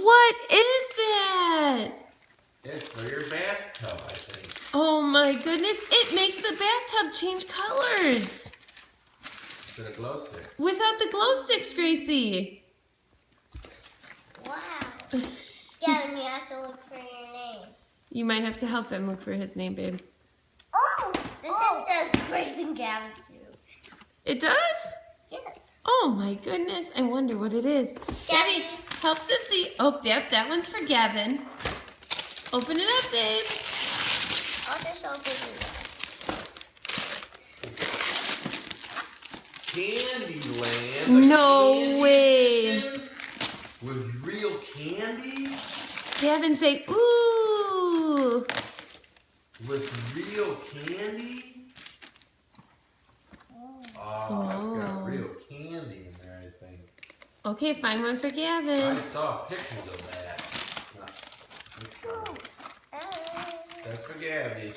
What is that? It's for your bathtub, I think. Oh my goodness, it makes the bathtub change colors. To the glow sticks. Without the glow sticks, Gracie. Wow. Gavin, you have to look for your name. You might have to help him look for his name, babe. Oh! This says Grace and Gavin too. It does? Yes. Oh my goodness, I wonder what it is. Gabby, help Sissy. Oh, yep, that one's for Gavin. Open it up, babe. I'll just open it up. Candyland. No candy way. edition with real candy? Gavin, say, ooh. With real candy? Oh, that's got real candy in there, I think. Okay, find one for Gavin. I saw pictures of that. That's for Gabby.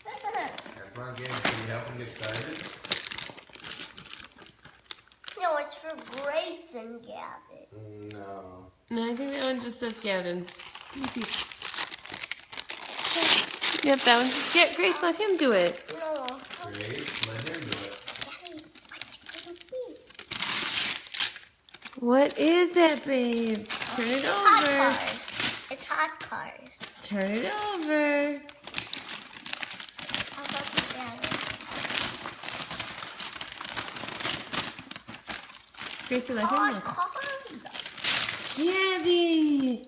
That's not Gabby. Can you help him get started? No, it's for Grace and Gavin. No. No, I think that one just says Gavin. Yep, that one just get Grace, let him do it. No. Grace, let him do it. Gabby, watch it. What is that, babe? Turn it Hot over. cars. It's hot cars. Turn it over. How about the Gavin? Gracie, let him Hot look. cars. Gabby.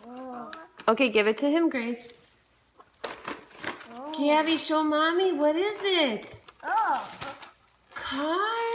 Oh. Okay, give it to him, Grace. Oh. Gabby, show mommy. What is it? Oh. Cars.